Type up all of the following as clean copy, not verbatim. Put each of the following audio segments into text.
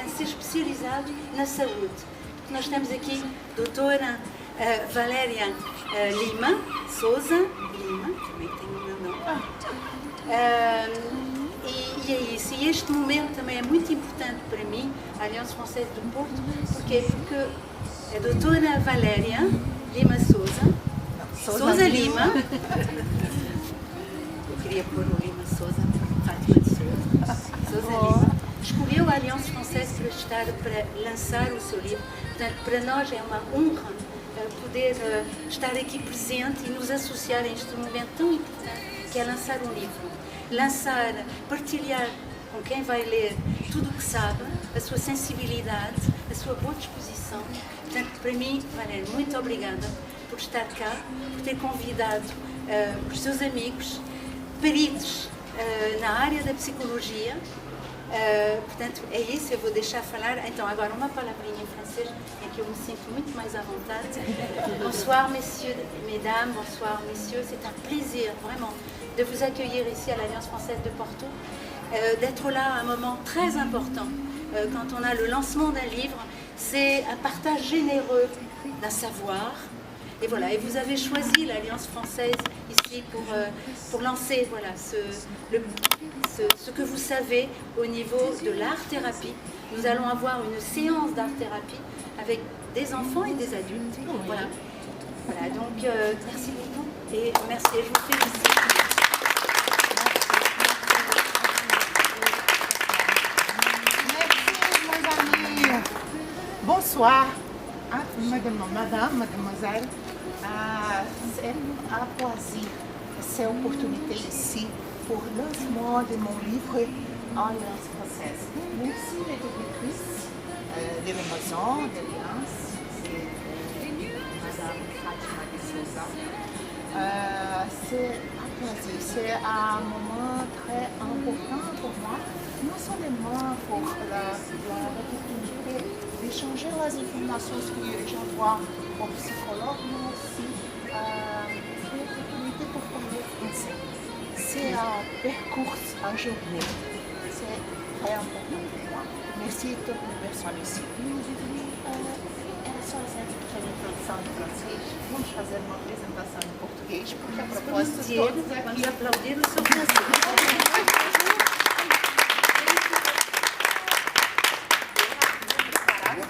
portanto, ser especializado na saúde. Nós temos aqui a doutora Valéria Lima Souza, Lima, também tem o meu nome. E é isso. E este momento também é muito importante para mim, a Aliança Francesa do Porto. Porquê? Porque a doutora Valéria Lima Souza Lima, eu queria pôr o Lima Souza, Fátima de Souza Lima, escolheu a Aliança Francesa para lançar o seu livro. Portanto, para nós é uma honra poder estar aqui presente e nos associar a este momento tão importante que é lançar um livro. Partilhar com quem vai ler tudo o que sabe, a sua sensibilidade, a sua boa disposição. Portanto, para mim, Valéria, muito obrigada por estar cá, por ter convidado os seus amigos, peritos na área da psicologia. Portanto, é isso, eu vou deixar falar. Então, agora uma palavrinha em francês, em que eu me sinto muito mais à vontade. Bonsoir, messieurs, mesdames, bonsoir, messieurs. C'est un plaisir, vraiment, de vous accueillir ici à l'Alliance Française de Porto, d'être là à un moment très important. Quand on a le lancement d'un livre, c'est un partage généreux d'un savoir. Et voilà, et vous avez choisi l'Alliance Française ici pour lancer voilà, ce que vous savez au niveau de l'art-thérapie. Nous allons avoir une séance d'art-thérapie avec des enfants et des adultes. Voilà, voilà donc merci beaucoup et merci, je vous félicite. Merci, mes amis. Bonsoir, madame, mademoiselle. C'est un plaisir, cette opportunité ici pour le lancement de mon livre en Alliance Française. Merci les directrices de la maison d'Alliance, c'est madame Fátima de Souza. C'est un plaisir, c'est un moment très important pour moi, non seulement pour l'opportunité d'échanger les informations que j'envoie au psychologue, mais aussi l'opportunité pour parler français. C'est un parcours, un journée. C'est très important pour moi. Merci a toutes les personnes ici. Era só essa pequena introdução em francês. Vamos fazer uma apresentação em português, porque a propósito todos aqui... Vamos aplaudir o seu francês.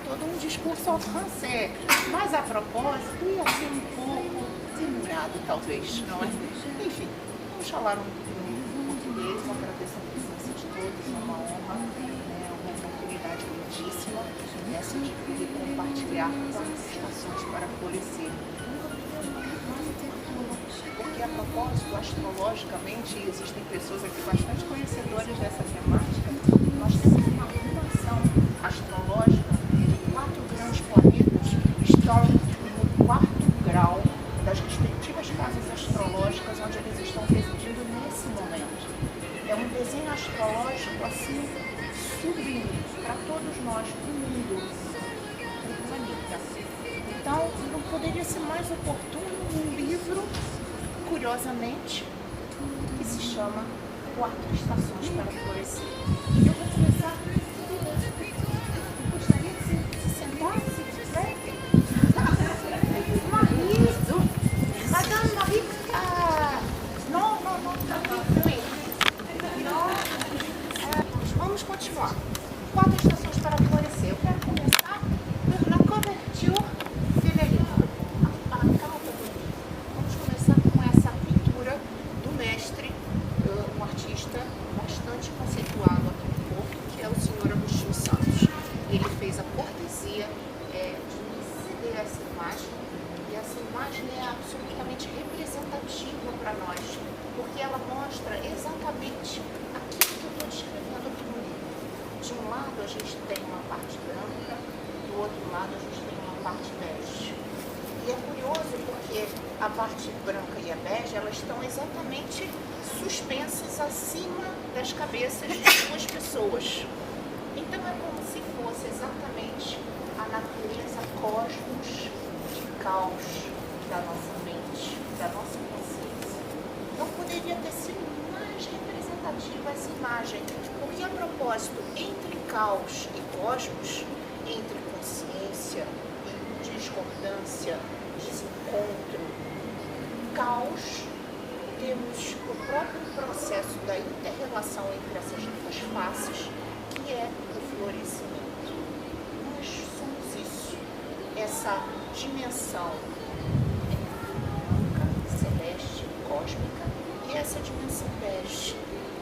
Todo um discurso ao francês, mas a propósito ia ser um pouco demorado, talvez, não é? Enfim, vamos falar um português, agradeço a presença de todos, é uma honra, uma oportunidade lindíssima, essa de poder compartilhar qualificações para florescer. Porque a propósito, astrologicamente, existem pessoas aqui bastante conhecedoras dessa temática, nós temos uma relação astrológica. 4 grandes planetas estão no 4º grau das respectivas casas astrológicas onde eles estão residindo nesse momento. É um desenho astrológico assim sublime para todos nós do mundo, do planeta. Então, não poderia ser mais oportuno um livro, curiosamente, que se chama 4 Estações para Florescer. E eu vou começar. Madame Marie, não, vamos continuar. 4 estações para florescer. Eu quero começar na couverture de livro. A capa do livro. Vamos começar com essa pintura do mestre, um artista bastante conceituado aqui no Porto, que é o senhor Agostinho Santos. Ele fez a cortesia de ceder essa imagem. E essa imagem é absolutamente representativa para nós, porque ela mostra exatamente aquilo que eu estou descrevendo aqui no livro. De um lado a gente tem uma parte branca, do outro lado a gente tem uma parte bege. E é curioso porque a parte branca e a bege, elas estão exatamente suspensas acima das cabeças de 2 pessoas. Então é como se fosse exatamente a natureza cosmos, caos da nossa mente, da nossa consciência. Não poderia ter sido mais mais representativa essa imagem, porque a propósito, entre caos e cosmos, entre consciência e discordância, desencontro, caos, temos o próprio processo da inter-relação entre essas duas faces, que é o florescimento. Nós somos isso, essa dimensão branca, celeste, cósmica, e essa dimensão bege,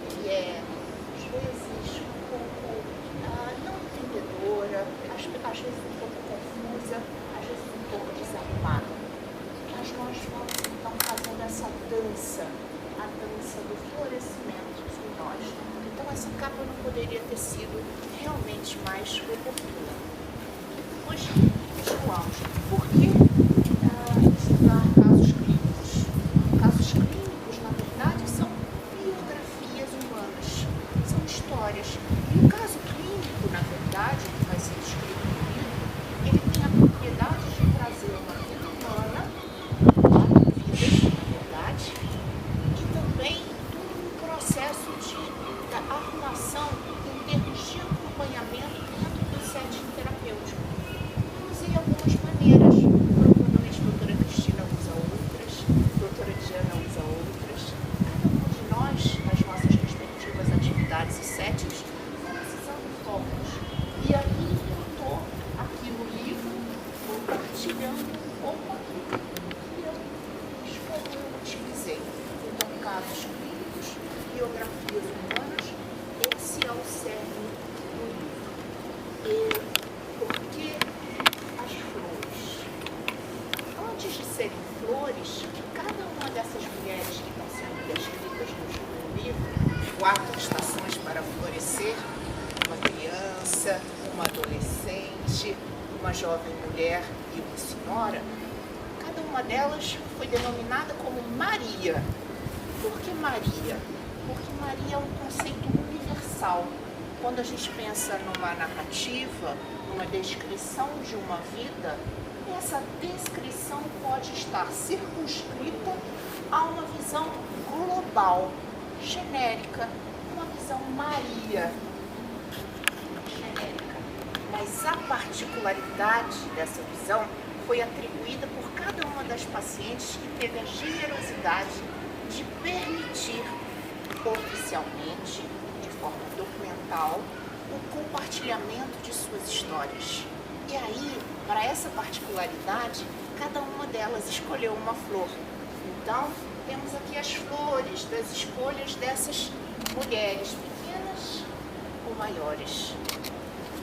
que é, às vezes, um pouco não entendedora, às vezes um pouco confusa, às vezes um pouco desarrumada. Mas nós vamos então fazendo essa dança, a dança do florescimento em nós. Então essa capa não poderia ter sido realmente mais oportuna. Pois, continuamos. Por que estudar casos clínicos? Casos clínicos, na verdade, são biografias humanas, são histórias. E o caso clínico, na verdade, que vai ser escrito no livro, ele tem a propriedade de trazer uma vida humana, e também um processo de arrumação em termos de acompanhamento dentro do setting terapêutico. Eu usei algumas maneiras, provavelmente a doutora Cristina usa outras, a doutora Diana usa outras. Cada um de nós, nas nossas respectivas atividades e settings, vamos usando formas. E aí eu estou aqui no livro compartilhando um pouco aquilo que eu utilizei. Então, casos clínicos, biografias humanas, esse é o cerne do livro. E por que as flores? Antes de serem flores, cada uma dessas mulheres que estão sendo descritas no livro, 4 estações para florescer, uma criança, uma adolescente, uma jovem mulher e uma senhora, cada uma delas foi denominada como Maria. Por que Maria? Porque Maria é um conceito universal. Quando a gente pensa numa narrativa, numa descrição de uma vida, essa descrição pode estar circunscrita a uma visão global, genérica, uma visão Maria, genérica. Mas a particularidade dessa visão foi atribuída por cada uma das pacientes que teve a generosidade de permitir oficialmente, de forma documental, o compartilhamento de suas histórias. E aí, para essa particularidade, cada uma delas escolheu uma flor. Então, temos aqui as flores das escolhas dessas mulheres, pequenas ou maiores.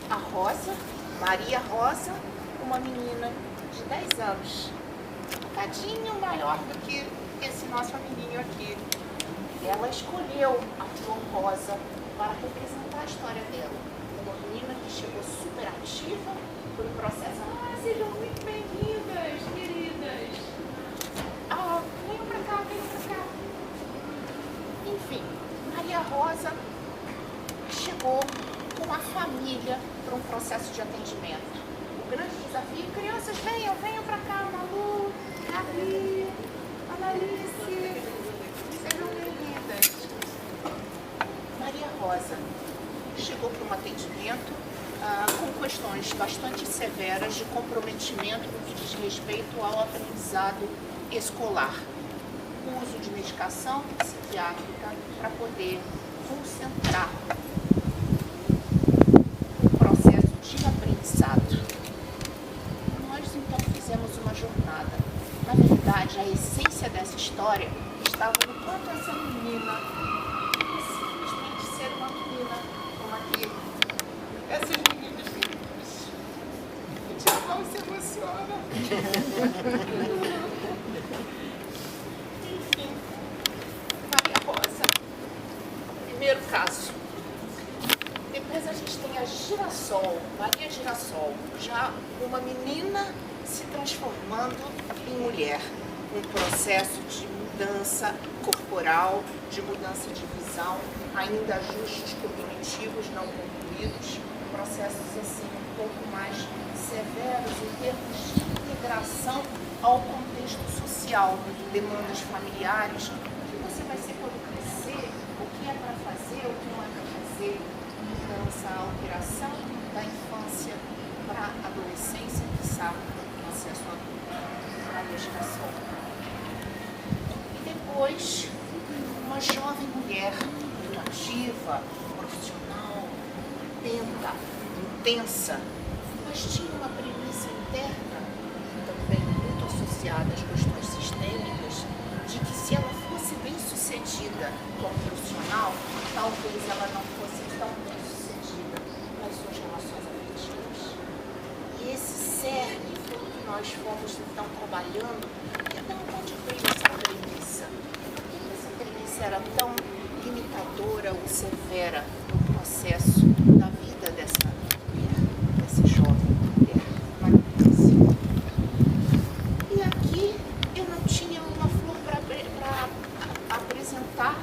A Rosa, Maria Rosa, uma menina de 10 anos, um bocadinho maior do que esse nosso amiguinho aqui. Ela escolheu a flor rosa para representar a história dela. Uma menina que chegou super ativa por um processo. Sejam muito bem-vindas, queridas. Venham pra cá, venham pra cá. Enfim, Maria Rosa chegou com a família para um processo de atendimento. O grande desafio, crianças, venham pra cá, Malu, Gabi, Analice, sejam bem-vindas. Maria Rosa chegou para um atendimento com questões bastante severas de comprometimento no que diz respeito ao aprendizado escolar. O uso de medicação psiquiátrica para poder concentrar o processo de aprendizado. Nós então fizemos uma jornada. Na verdade, a essência dessa história estava no quanto essa menina, simplesmente ser uma menina, como aqui, essas meninas lindas, que já não se emociona. Enfim, Maria Rosa, primeiro caso. Depois a gente tem a Girassol, Maria Girassol, já uma menina se transformando em mulher. Um processo de mudança corporal, de mudança de visão, ainda ajustes cognitivos não concluídos, processos assim um pouco mais severos em termos de integração ao contexto social, demandas familiares, o que você vai ser quando crescer, o ativa, profissional, atenta, intensa, mas tinha uma premissa interna, também muito associada às questões sistêmicas, de que se ela fosse bem-sucedida como profissional, talvez ela não fosse tão bem-sucedida nas suas relações afetivas. E esse cerne foi o que nós fomos então trabalhando. E de onde veio essa premissa? Porque essa premissa era tão limitadora ou severa no processo da vida dessa jovem mulher maravilhosa. E aqui eu não tinha uma flor para apresentar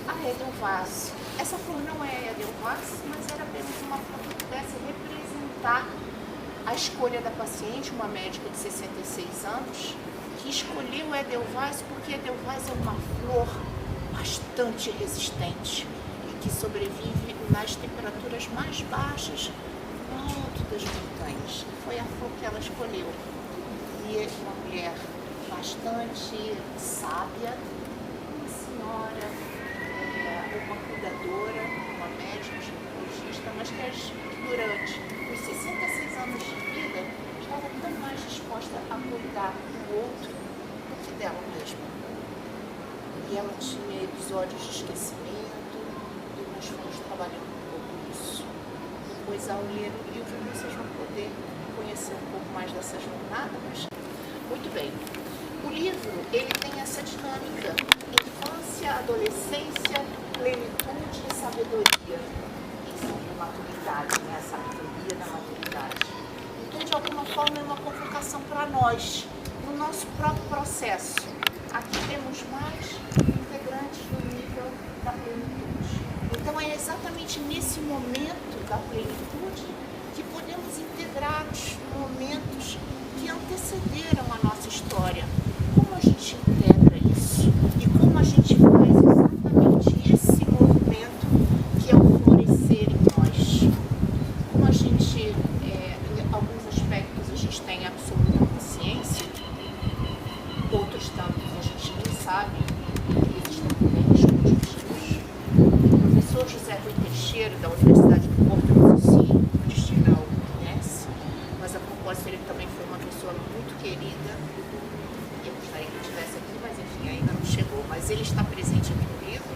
a Edelweiss. Essa flor não é a Edelweiss, mas era apenas uma flor que pudesse representar a escolha da paciente, uma médica de 66 anos, que escolheu Edelweiss porque Edelweiss é uma flor bastante resistente e que sobrevive nas temperaturas mais baixas no alto das montanhas. Foi a flor que ela escolheu. E é uma mulher bastante sábia, uma senhora, uma cuidadora, uma médica, ginecologista, mas que durante os 66 anos de vida estava tão mais disposta a cuidar do outro do que dela mesma. E ela tinha episódios de esquecimento e nós fomos trabalhando um pouco isso. Depois, ao ler o livro, vocês vão poder conhecer um pouco mais dessa jornada. Mas, muito bem, o livro ele tem essa dinâmica: infância, adolescência, plenitude e sabedoria. Isso é maturidade, né? A sabedoria da maturidade. Então, de alguma forma, é uma convocação para nós, no nosso próprio processo. Aqui temos mais integrantes no nível da plenitude. Então é exatamente nesse momento da plenitude que podemos integrar os momentos que antecederam a nossa história. Como a gente integra isso? E como a gente faz exatamente esse movimento que é o florescer em nós? Como a gente, em alguns aspectos, a gente tem absoluta consciência, outros tantos a gente nem sabe que existem também escondidos. O professor José Rui Teixeira, da Universidade do Porto, não sei se a Cristina o conhece, mas a propósito ele também foi uma pessoa muito querida. Eu gostaria que ele estivesse aqui, mas enfim, ainda não chegou. Mas ele está presente aqui no livro,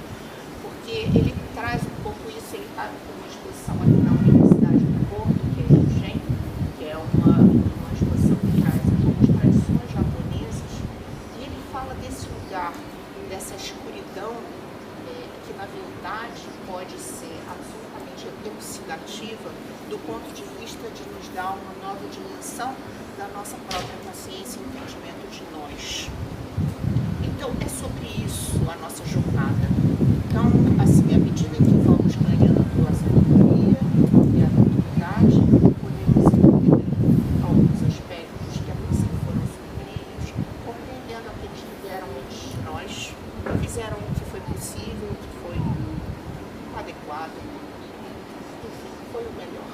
porque ele traz um pouco isso. Ele está com uma exposição aqui na Universidade do Porto, que é Yugen, que é uma exposição que traz um pouco as tradições japonesas. Fala desse lugar, dessa escuridão, que na verdade pode ser absolutamente elucidativa do ponto de vista de nos dar uma nova dimensão da nossa própria consciência e entendimento de nós. Então é sobre isso a nossa jornada. Então, assim, à medida que vamos ganhando a sabedoria e a maturidade, podemos entender alguns aspectos que a princípio foram sombrios, compreendendo aqueles que vieram antes de nós, fizeram o que foi possível, o que foi adequado, enfim, foi o melhor.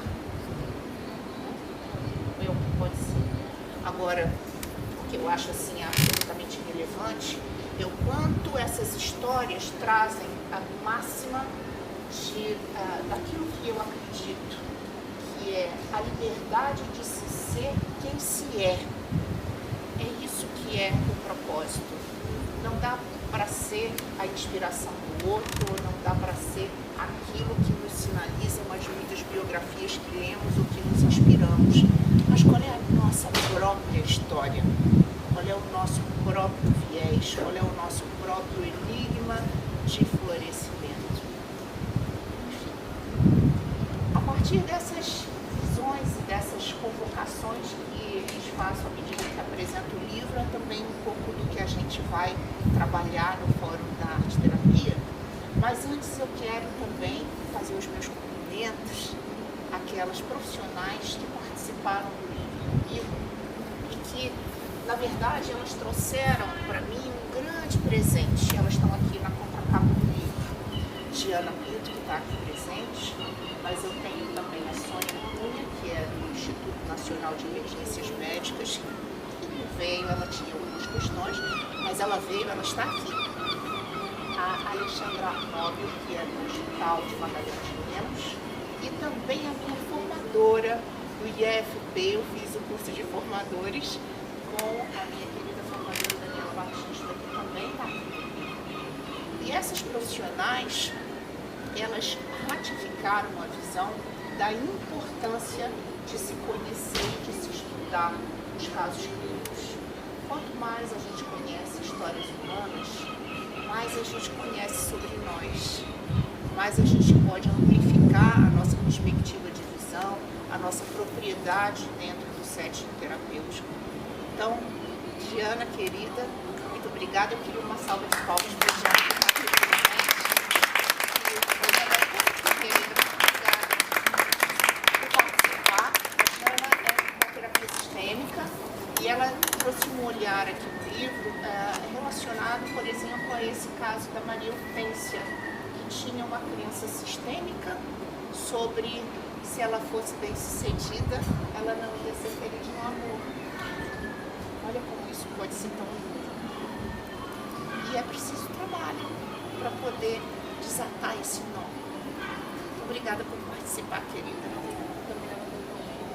É o que pode ser. Agora, o que eu acho assim absolutamente relevante é o quanto essas histórias trazem a máxima daquilo que eu acredito, que é a liberdade de se ser quem se é. É isso que é o propósito. Não dá para ser a inspiração do outro, não dá para ser aquilo que nos sinalizam as muitas biografias que lemos ou que nos inspiramos. Mas qual é a nossa própria história? Qual é o nosso próprio viés? Qual é o nosso próprio enigma de florescimento? Enfim, a partir dessas visões e dessas convocações que eles façam à medida que apresento o livro, é também um pouco do que a gente vai trabalhar no Fórum da Arte Terapia. Mas antes eu quero também fazer os meus cumprimentos àquelas profissionais que participaram do livro comigo e que, na verdade, elas trouxeram para mim um grande presente. Elas estão aqui na contracapa do livro. Diana Pinto, que está aqui presente, mas eu tenho também a Sônia Cunha, que é do Instituto Nacional de Emergências Médicas, que não veio, ela tinha algumas questões, mas ela veio, ela está aqui. a Alexandra Nobel, que é do Hospital de Magalhães de Lemos, e também a minha formadora do IFP. Eu fiz o curso de formadores com a minha querida formadora Daniela Batista, que também está aqui. E essas profissionais, elas ratificaram a visão da importância de se conhecer, de se estudar os casos clínicos. Quanto mais a gente conhece histórias humanas, mais a gente conhece sobre nós, mais a gente pode amplificar a nossa perspectiva de visão, a nossa propriedade dentro do setting terapêutico. Então, Diana, querida, muito obrigada. Eu queria uma salva de palmas para a Diana, que está aqui por participar. A Diana é uma terapia sistêmica e ela trouxe um olhar aqui no livro relacionado, por exemplo, a esse caso da Maria Hortência, que tinha uma crença sistêmica sobre se ela fosse bem sucedida, ela não ia ser feliz no amor. Olha como isso pode ser tão lindo. E é preciso trabalho para poder desatar esse nó. Muito obrigada por participar, querida.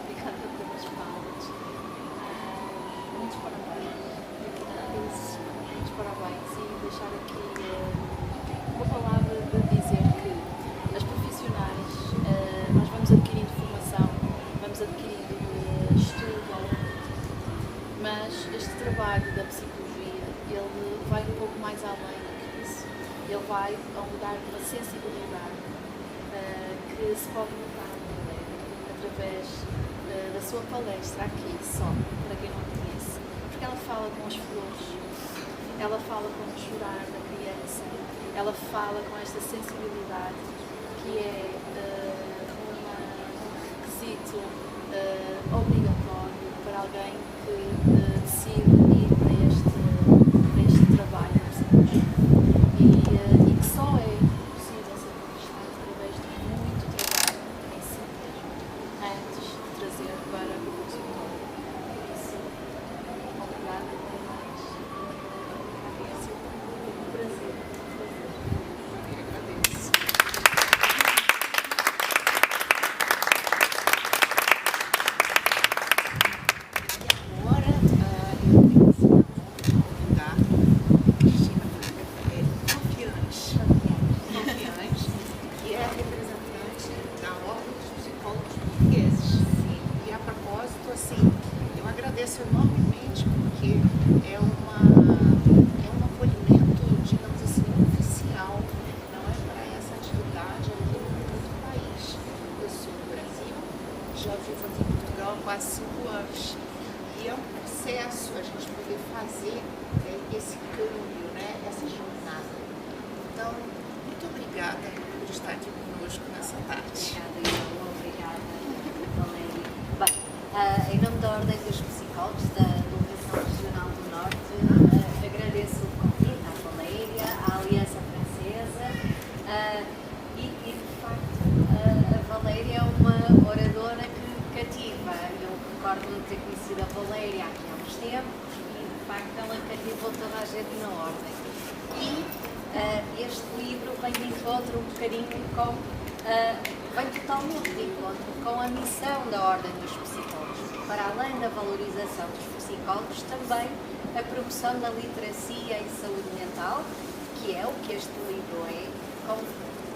Obrigada pelas palmas. Muitos parabéns. Muitos parabéns. E deixar aqui uma palavra de dizer que as profissionais, nós vamos adquirindo formação, vamos adquirindo estudo, mas este trabalho da psicologia, ele vai um pouco mais além do que isso. Ele vai dar uma sensibilidade que se pode notar através da sua palestra aqui, só para quem não conhece, porque ela fala com as flores, ela fala com o chorar da criança, ela fala com esta sensibilidade que é um requisito obrigatório para alguém que decide ir para este trabalho de psicologia e que só é possível ser conquistado através de muito trabalho em si mesmo antes de trazer para o consultório. Por isso, obrigada por mais. É um prazer. Eu agradeço. Agora, eu tenho assim, a convidar Cristina Confiante, que é a representante da Ordem dos Psicólogos Portugueses. E a propósito, assim, eu agradeço enormemente porque é um acolhimento, digamos assim, oficial, não é para essa atividade aqui no país. Eu sou do Brasil, já vivo aqui em Portugal há quase 5 anos. E é um processo a gente poder fazer esse câmbio, né? Essa jornada. Então, muito obrigada por estar aqui conosco nessa tarde. Obrigada, Valéria. Bem, em nome da Ordem dos Psicólogos da Delegação Regional do Norte, agradeço o convite à Valéria, à Aliança Francesa e de facto, a Valéria é uma oradora que cativa. Eu recordo-me de ter conhecido a Valéria aqui há uns tempos e, de facto, ela cativou toda a gente na Ordem. E este livro vem de encontro um bocadinho com, vem totalmente de encontro com a missão da Ordem dos Psicólogos. Para além da valorização dos psicólogos, também a promoção da literacia e saúde mental, que é o que este livro é, com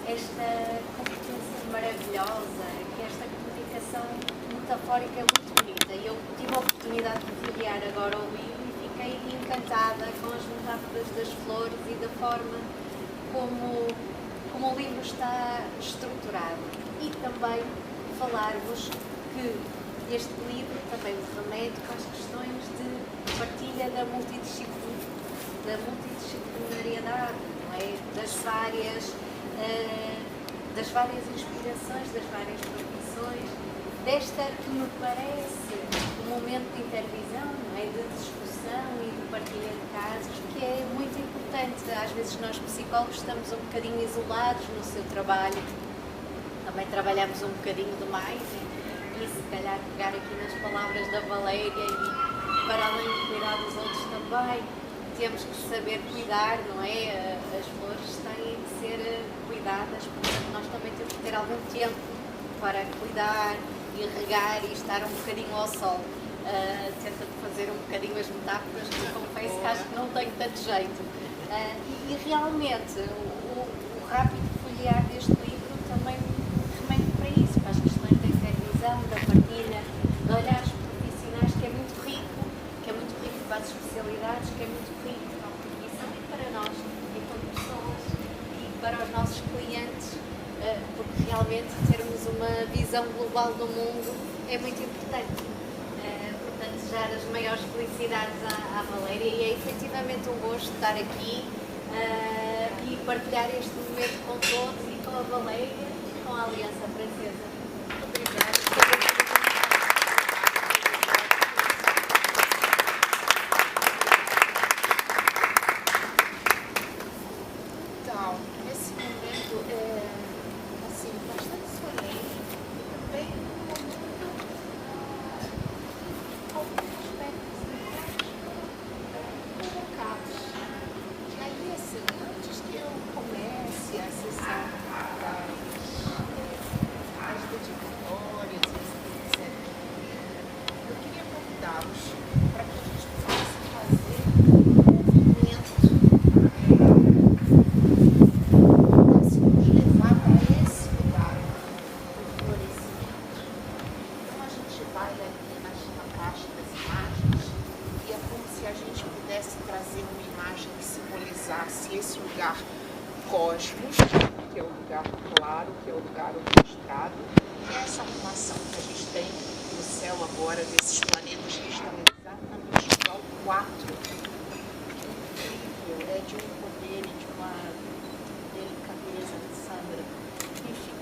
esta competência maravilhosa, que esta comunicação metafórica é muito bonita. E eu tive a oportunidade de folhear agora o livro e fiquei encantada com as metáforas das flores e da forma como o livro está estruturado. E também falar-vos que este livro também me remete com as questões de partilha da multidisciplinariedade, não é? Das várias inspirações, das várias profissões, desta que me parece um momento de intervisão, não é? De discussão e de partilha de casos, que é muito importante. Às vezes nós psicólogos estamos um bocadinho isolados no seu trabalho, também trabalhamos um bocadinho demais e se calhar pegar aqui nas palavras da Valéria e para além de cuidar dos outros também, temos que saber cuidar, não é? As flores têm que ser cuidadas, portanto nós também temos que ter algum tempo para cuidar e regar e estar um bocadinho ao sol. Tenta fazer um bocadinho as metáforas, que eu confesso que acho que não tenho tanto jeito. E realmente o rápido folhear deste livro também remete para isso, para as questões da intervisão, da partilha, de olhares profissionais, que é muito rico para as especialidades, que é muito rico para a profissão e para nós, enquanto pessoas, e para os nossos clientes, porque realmente termos uma visão global do mundo é muito importante. Portanto, desejar as maiores felicidades à Valéria, e é efetivamente um gosto estar aqui e partilhar este momento com todos e com a Valéria e com a Aliança Francesa. Obrigada. Então, esse momento é assim, bastante solene e também um momento alguns aspectos provocados. E aí, assim, antes que eu comece a sessão das dedicatórias, etc., eu queria convidá-los para que a gente possa fazer um movimento nos levar para esse lugar do florescimento. Então a gente vai ali na caixa das imagens e é como se a gente pudesse trazer uma imagem que simbolizasse esse lugar cosmos, que é o lugar claro, que é o lugar orquestrado, que é essa arrumação que a gente tem no céu agora, desses planetas que estão exatamente igual ao 4. Incrível, é de um poder e de uma delicadeza de Sandra. Enfim,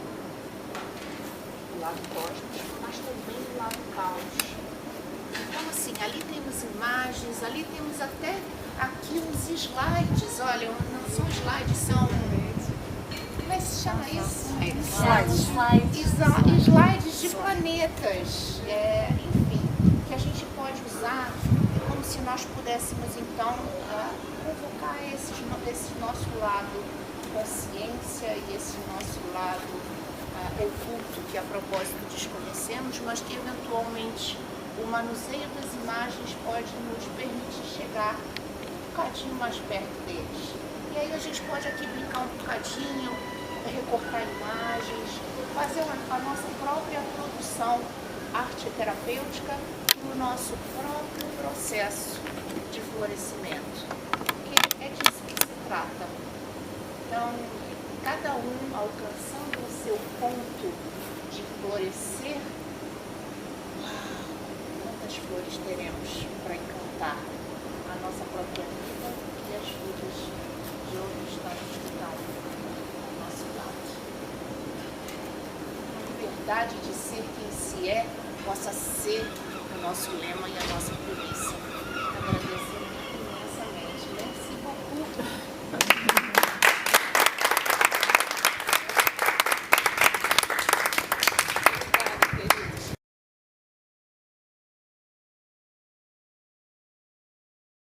o lado cósmico, mas também o lado caos. Então, assim, ali temos imagens, ali temos até aqui uns slides. Olha, não são slides, são... Como é que se chama isso? Slides de planetas. Enfim, que a gente pode usar como se nós pudéssemos, então, convocar esse nosso lado consciência e esse nosso lado oculto, que a propósito desconhecemos, mas que eventualmente o manuseio das imagens pode nos permitir chegar um bocadinho mais perto deles. E aí a gente pode aqui brincar um bocadinho, recortar imagens, fazer a nossa própria produção arte-terapêutica no nosso próprio processo de florescimento. Porque é disso que se trata. Então, cada um alcançando o seu ponto de florescer, quantas flores teremos para encantar a nossa própria vida e as vidas de outros tantos que estão ao nosso lado. A liberdade de ser quem se é possa ser o nosso lema e a nossa premissa.